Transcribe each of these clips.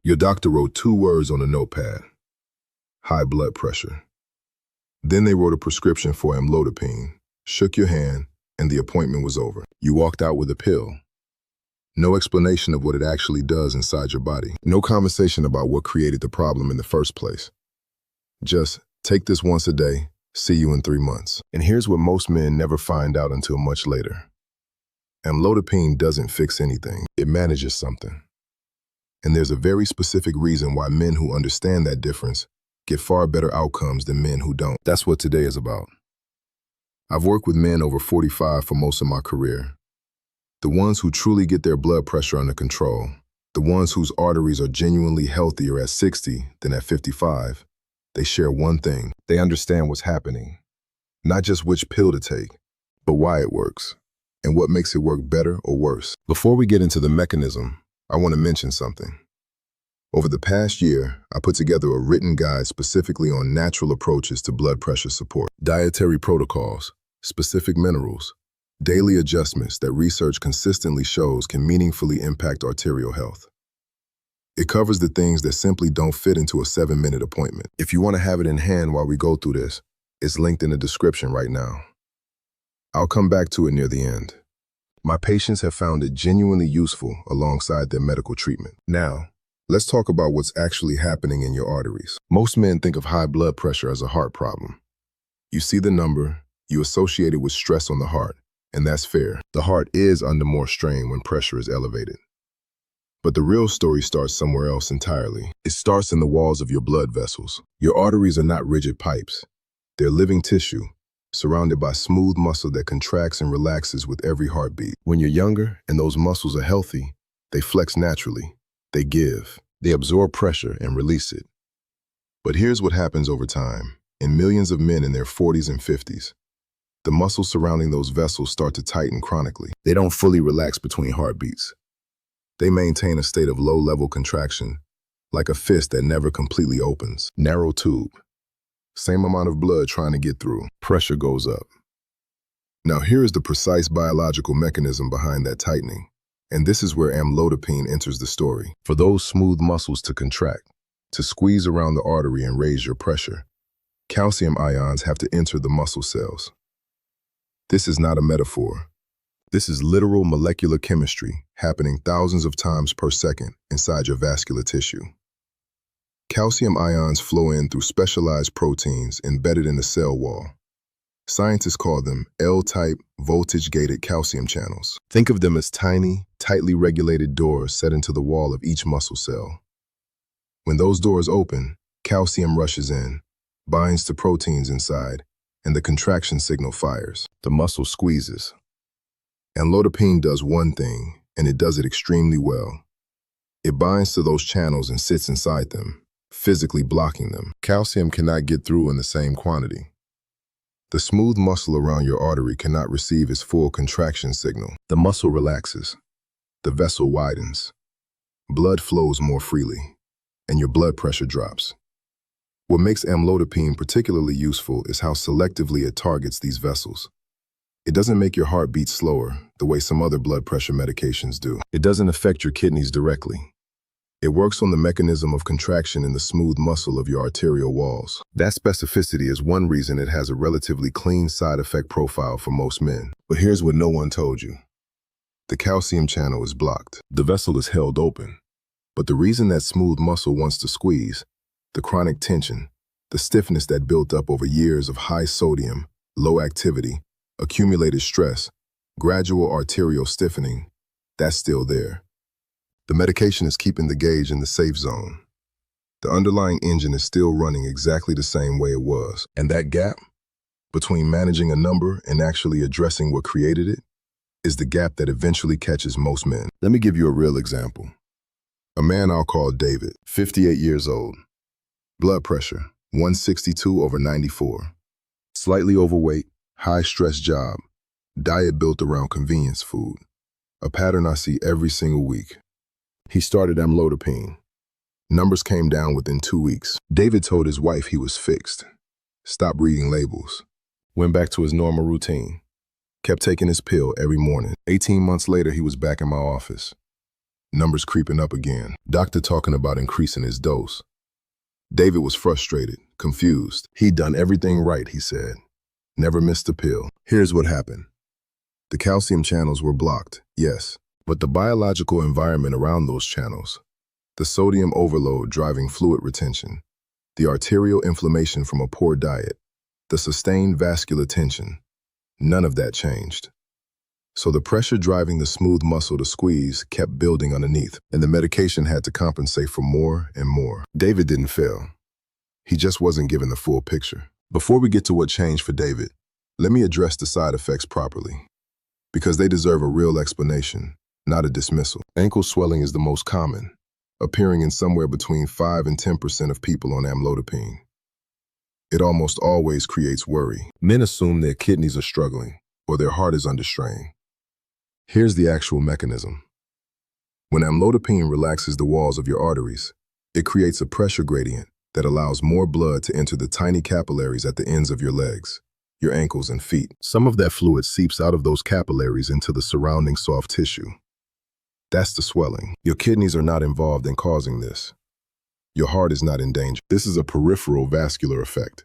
Your doctor wrote 2 words on a notepad: high blood pressure. Then they wrote a prescription for amlodipine, shook your hand, and the appointment was over. You walked out with a pill. No explanation of what it actually does inside your body. No conversation about what created the problem in the first place. Just take this once a day, see you in 3 months. And here's what most men never find out until much later. Amlodipine doesn't fix anything. It manages something. And there's a very specific reason why men who understand that difference get far better outcomes than men who don't. That's what today is about. I've worked with men over 45 for most of my career. The ones who truly get their blood pressure under control, the ones whose arteries are genuinely healthier at 60 than at 55, they share one thing. They understand what's happening. Not just which pill to take, but why it works, and what makes it work better or worse. Before we get into the mechanism, I want to mention something. Over the past year, I put together a written guide specifically on natural approaches to blood pressure support, dietary protocols, specific minerals, daily adjustments that research consistently shows can meaningfully impact arterial health. It covers the things that simply don't fit into a 7-minute appointment. If you want to have it in hand while we go through this, it's linked in the description right now. I'll come back to it near the end. My patients have found it genuinely useful alongside their medical treatment. Now, let's talk about what's actually happening in your arteries. Most men think of high blood pressure as a heart problem. You see the number, you associate it with stress on the heart, and that's fair. The heart is under more strain when pressure is elevated. But the real story starts somewhere else entirely. It starts in the walls of your blood vessels. Your arteries are not rigid pipes. They're living tissue, surrounded by smooth muscle that contracts and relaxes with every heartbeat. When you're younger and those muscles are healthy, they flex naturally. They give. They absorb pressure and release it. But here's what happens over time. In millions of men in their 40s and 50s, the muscles surrounding those vessels start to tighten chronically. They don't fully relax between heartbeats. They maintain a state of low-level contraction, like a fist that never completely opens. Narrow tube. Same amount of blood trying to get through. Pressure goes up. Now here is the precise biological mechanism behind that tightening. And this is where amlodipine enters the story. For those smooth muscles to contract, to squeeze around the artery and raise your pressure, calcium ions have to enter the muscle cells. This is not a metaphor. This is literal molecular chemistry happening thousands of times per second inside your vascular tissue. Calcium ions flow in through specialized proteins embedded in the cell wall. Scientists call them L-type voltage-gated calcium channels. Think of them as tiny, tightly regulated doors set into the wall of each muscle cell. When those doors open, calcium rushes in, binds to proteins inside, and the contraction signal fires. The muscle squeezes. Amlodipine does one thing, and it does it extremely well. It binds to those channels and sits inside them, physically blocking them. Calcium cannot get through in the same quantity. The smooth muscle around your artery cannot receive its full contraction signal. The muscle relaxes. The vessel widens. Blood flows more freely, and your blood pressure drops. What makes amlodipine particularly useful is how selectively it targets these vessels. It doesn't make your heart beat slower the way some other blood pressure medications do. It doesn't affect your kidneys directly. It works on the mechanism of contraction in the smooth muscle of your arterial walls. That specificity is one reason it has a relatively clean side effect profile for most men. But here's what no one told you. The calcium channel is blocked. The vessel is held open. But the reason that smooth muscle wants to squeeze, the chronic tension, the stiffness that built up over years of high sodium, low activity, accumulated stress, gradual arterial stiffening, that's still there. The medication is keeping the gauge in the safe zone. The underlying engine is still running exactly the same way it was. And that gap between managing a number and actually addressing what created it is the gap that eventually catches most men. Let me give you a real example. A man I'll call David, 58 years old. Blood pressure, 162/94. Slightly overweight, high-stress job. Diet built around convenience food. A pattern I see every single week. He started amlodipine. Numbers came down within 2 weeks. David told his wife he was fixed. Stopped reading labels. Went back to his normal routine. Kept taking his pill every morning. 18 months later, he was back in my office. Numbers creeping up again. Doctor talking about increasing his dose. David was frustrated, confused. He'd done everything right, he said. Never missed a pill. Here's what happened. The calcium channels were blocked, yes, but the biological environment around those channels, the sodium overload driving fluid retention, the arterial inflammation from a poor diet, the sustained vascular tension, none of that changed. So the pressure driving the smooth muscle to squeeze kept building underneath, and the medication had to compensate for more and more. David didn't fail. He just wasn't given the full picture. Before we get to what changed for David, let me address the side effects properly, because they deserve a real explanation, not a dismissal. Ankle swelling is the most common, appearing in somewhere between 5 and 10% of people on amlodipine. It almost always creates worry. Men assume their kidneys are struggling or their heart is under strain. Here's the actual mechanism. When amlodipine relaxes the walls of your arteries, it creates a pressure gradient that allows more blood to enter the tiny capillaries at the ends of your legs, your ankles and feet. Some of that fluid seeps out of those capillaries into the surrounding soft tissue. That's the swelling. Your kidneys are not involved in causing this. Your heart is not in danger. This is a peripheral vascular effect,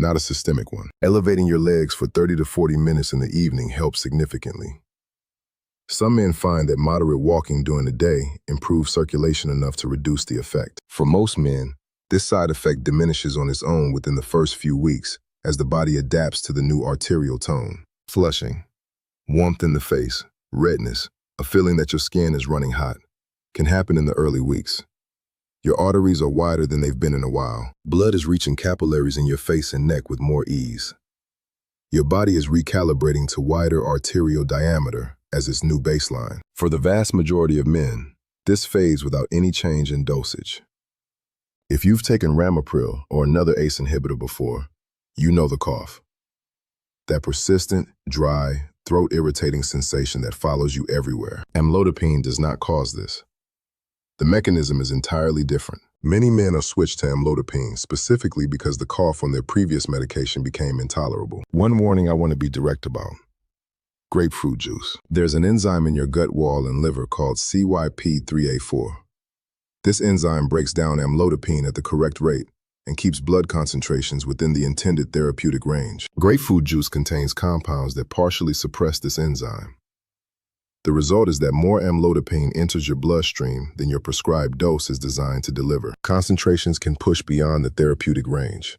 not a systemic one. Elevating your legs for 30 to 40 minutes in the evening helps significantly. Some men find that moderate walking during the day improves circulation enough to reduce the effect. For most men, this side effect diminishes on its own within the first few weeks as the body adapts to the new arterial tone. Flushing, warmth in the face, redness, a feeling that your skin is running hot, can happen in the early weeks. Your arteries are wider than they've been in a while. Blood is reaching capillaries in your face and neck with more ease. Your body is recalibrating to wider arterial diameter as its new baseline. For the vast majority of men, this fades without any change in dosage. If you've taken ramipril or another ACE inhibitor before, you know the cough. That persistent, dry, throat-irritating sensation that follows you everywhere. Amlodipine does not cause this. The mechanism is entirely different. Many men are switched to amlodipine specifically because the cough on their previous medication became intolerable. One warning I want to be direct about. Grapefruit juice. There's an enzyme in your gut wall and liver called CYP3A4. This enzyme breaks down amlodipine at the correct rate and keeps blood concentrations within the intended therapeutic range. Grapefruit juice contains compounds that partially suppress this enzyme. The result is that more amlodipine enters your bloodstream than your prescribed dose is designed to deliver. Concentrations can push beyond the therapeutic range.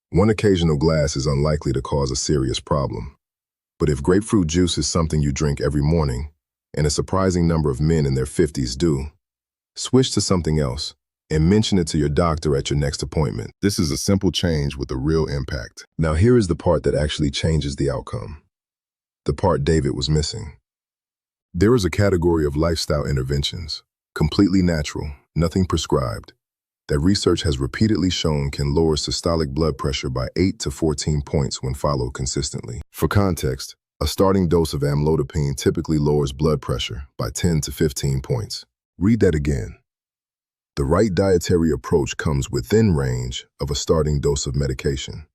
One occasional glass is unlikely to cause a serious problem. But if grapefruit juice is something you drink every morning, and a surprising number of men in their 50s do, switch to something else and mention it to your doctor at your next appointment. This is a simple change with a real impact. Now here is the part that actually changes the outcome. The part David was missing. There is a category of lifestyle interventions, completely natural, nothing prescribed, that research has repeatedly shown can lower systolic blood pressure by 8 to 14 points when followed consistently. For context, a starting dose of amlodipine typically lowers blood pressure by 10 to 15 points. Read that again. The right dietary approach comes within range of a starting dose of medication.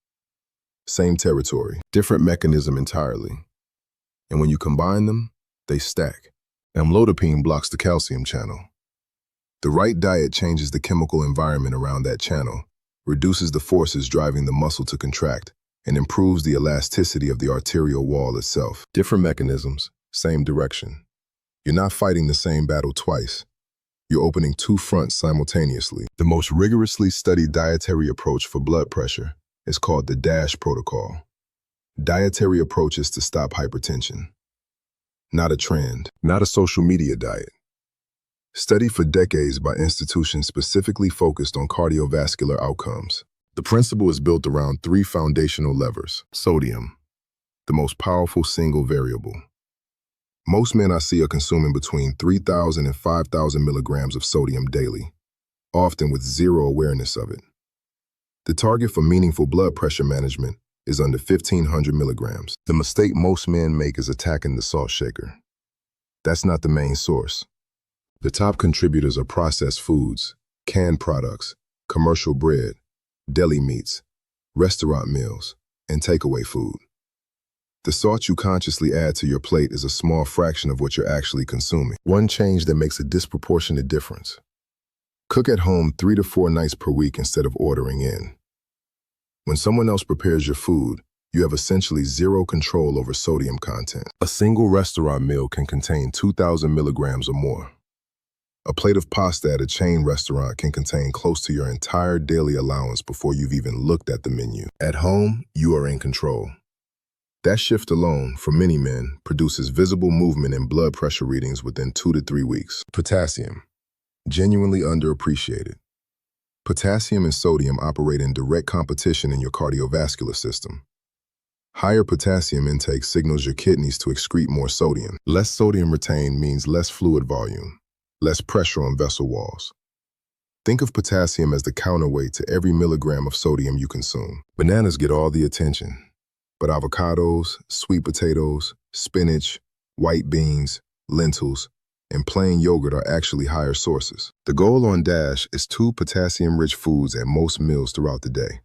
Same territory, different mechanism entirely. And when you combine them, they stack. Amlodipine blocks the calcium channel. The right diet changes the chemical environment around that channel, reduces the forces driving the muscle to contract, and improves the elasticity of the arterial wall itself. Different mechanisms, same direction. You're not fighting the same battle twice. You're opening two fronts simultaneously. The most rigorously studied dietary approach for blood pressure is called the DASH protocol. Dietary approaches to stop hypertension. Not a trend, not a social media diet. Studied for decades by institutions specifically focused on cardiovascular outcomes. The principle is built around three foundational levers. Sodium, the most powerful single variable. Most men I see are consuming between 3,000 and 5,000 milligrams of sodium daily, often with zero awareness of it. The target for meaningful blood pressure management is under 1,500 milligrams. The mistake most men make is attacking the salt shaker. That's not the main source. The top contributors are processed foods, canned products, commercial bread, deli meats, restaurant meals, and takeaway food. The salt you consciously add to your plate is a small fraction of what you're actually consuming. One change that makes a disproportionate difference. Cook at home 3 to 4 nights per week instead of ordering in. When someone else prepares your food, you have essentially zero control over sodium content. A single restaurant meal can contain 2,000 milligrams or more. A plate of pasta at a chain restaurant can contain close to your entire daily allowance before you've even looked at the menu. At home, you are in control. That shift alone, for many men, produces visible movement in blood pressure readings within 2 to 3 weeks. Potassium, genuinely underappreciated. Potassium and sodium operate in direct competition in your cardiovascular system. Higher potassium intake signals your kidneys to excrete more sodium. Less sodium retained means less fluid volume, less pressure on vessel walls. Think of potassium as the counterweight to every milligram of sodium you consume. Bananas get all the attention, but avocados, sweet potatoes, spinach, white beans, lentils, and plain yogurt are actually higher sources. The goal on DASH is 2 potassium-rich foods at most meals throughout the day.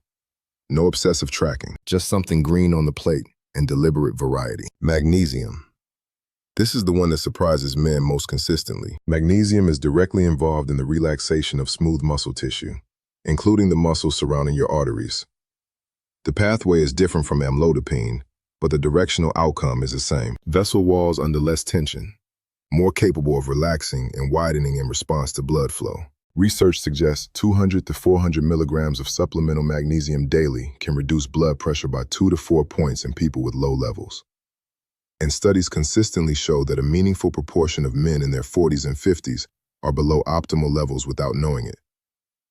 No obsessive tracking, just something green on the plate and deliberate variety. Magnesium. This is the one that surprises men most consistently. Magnesium is directly involved in the relaxation of smooth muscle tissue, including the muscles surrounding your arteries. The pathway is different from amlodipine, but the directional outcome is the same. Vessel walls under less tension, more capable of relaxing and widening in response to blood flow. Research suggests 200 to 400 milligrams of supplemental magnesium daily can reduce blood pressure by 2 to 4 points in people with low levels. And studies consistently show that a meaningful proportion of men in their 40s and 50s are below optimal levels without knowing it,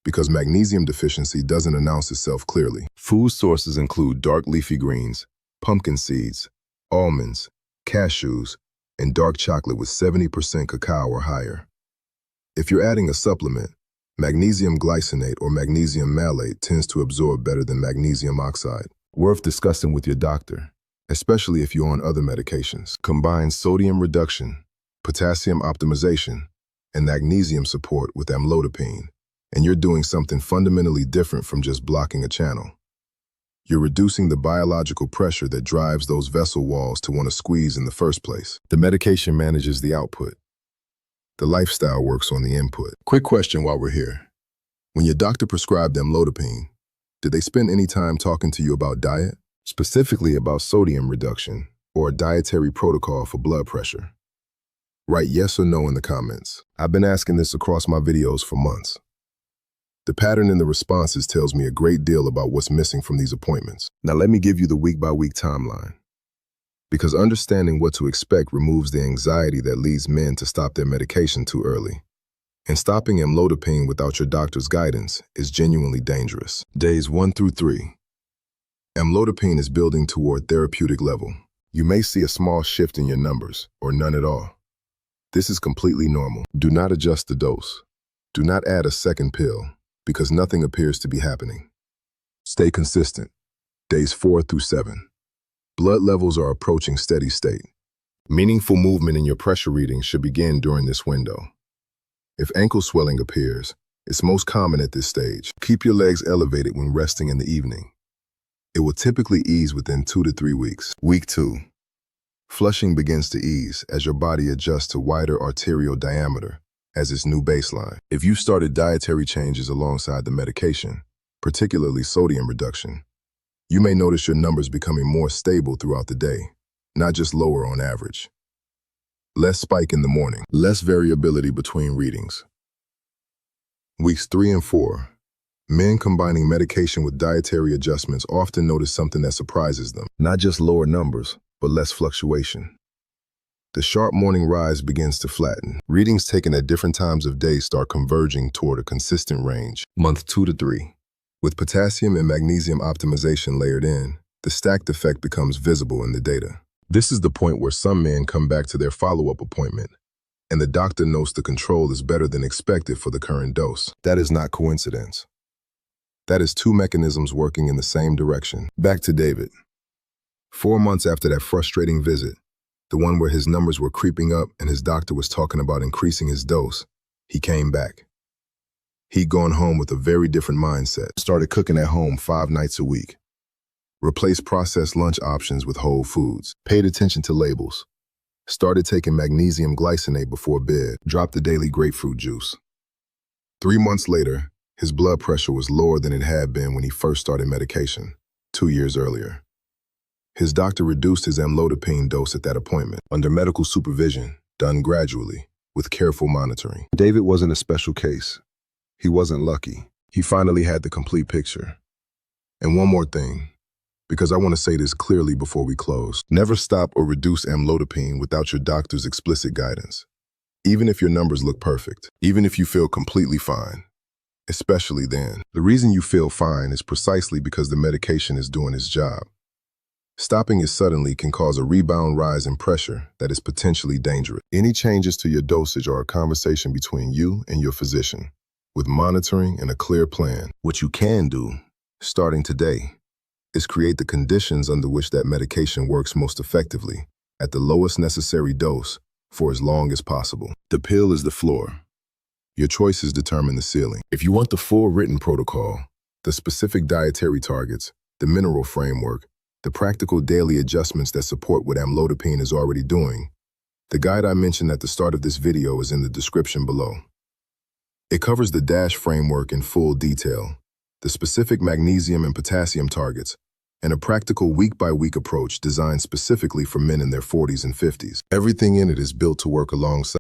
because magnesium deficiency doesn't announce itself clearly. Food sources include dark leafy greens, pumpkin seeds, almonds, cashews, and dark chocolate with 70% cacao or higher. If you're adding a supplement, magnesium glycinate or magnesium malate tends to absorb better than magnesium oxide. Worth discussing with your doctor, especially if you're on other medications. Combine sodium reduction, potassium optimization, and magnesium support with amlodipine, and you're doing something fundamentally different from just blocking a channel. You're reducing the biological pressure that drives those vessel walls to want to squeeze in the first place. The medication manages the output. The lifestyle works on the input. Quick question while we're here. When your doctor prescribed amlodipine, did they spend any time talking to you about diet? Specifically about sodium reduction or a dietary protocol for blood pressure? Write yes or no in the comments. I've been asking this across my videos for months. The pattern in the responses tells me a great deal about what's missing from these appointments. Now let me give you the week-by-week timeline, because understanding what to expect removes the anxiety that leads men to stop their medication too early. And stopping amlodipine without your doctor's guidance is genuinely dangerous. Days 1 through 3. Amlodipine is building toward therapeutic level. You may see a small shift in your numbers, or none at all. This is completely normal. Do not adjust the dose. Do not add a second pill, because nothing appears to be happening. Stay consistent. Days 4 through 7. Blood levels are approaching steady state. Meaningful movement in your pressure readings should begin during this window. If ankle swelling appears, it's most common at this stage. Keep your legs elevated when resting in the evening. It will typically ease within 2 to 3 weeks. Week 2. Flushing begins to ease as your body adjusts to wider arterial diameter as its new baseline. If you started dietary changes alongside the medication, particularly sodium reduction, you may notice your numbers becoming more stable throughout the day, not just lower on average. Less spike in the morning, less variability between readings. Weeks 3 and 4. Men combining medication with dietary adjustments often notice something that surprises them. Not just lower numbers, but less fluctuation. The sharp morning rise begins to flatten. Readings taken at different times of day start converging toward a consistent range. Month 2 to 3. With potassium and magnesium optimization layered in, the stacked effect becomes visible in the data. This is the point where some men come back to their follow-up appointment, and the doctor notes the control is better than expected for the current dose. That is not coincidence. That is 2 mechanisms working in the same direction. Back to David. 4 months after that frustrating visit, the one where his numbers were creeping up and his doctor was talking about increasing his dose, he came back. He'd gone home with a very different mindset, started cooking at home 5 nights a week. Replaced processed lunch options with whole foods. Paid attention to labels. Started taking magnesium glycinate before bed. Dropped the daily grapefruit juice. 3 months later, his blood pressure was lower than it had been when he first started medication, 2 years earlier. His doctor reduced his amlodipine dose at that appointment, under medical supervision, done gradually, with careful monitoring. David wasn't a special case. He wasn't lucky. He finally had the complete picture. And one more thing, because I want to say this clearly before we close. Never stop or reduce amlodipine without your doctor's explicit guidance. Even if your numbers look perfect, even if you feel completely fine, especially then. The reason you feel fine is precisely because the medication is doing its job. Stopping it suddenly can cause a rebound rise in pressure that is potentially dangerous. Any changes to your dosage are a conversation between you and your physician, with monitoring and a clear plan. What you can do, starting today, is create the conditions under which that medication works most effectively, at the lowest necessary dose, for as long as possible. The pill is the floor. Your choices determine the ceiling. If you want the full written protocol, the specific dietary targets, the mineral framework, the practical daily adjustments that support what amlodipine is already doing, the guide I mentioned at the start of this video is in the description below. It covers the DASH framework in full detail, the specific magnesium and potassium targets, and a practical week-by-week approach designed specifically for men in their 40s and 50s. Everything in it is built to work alongside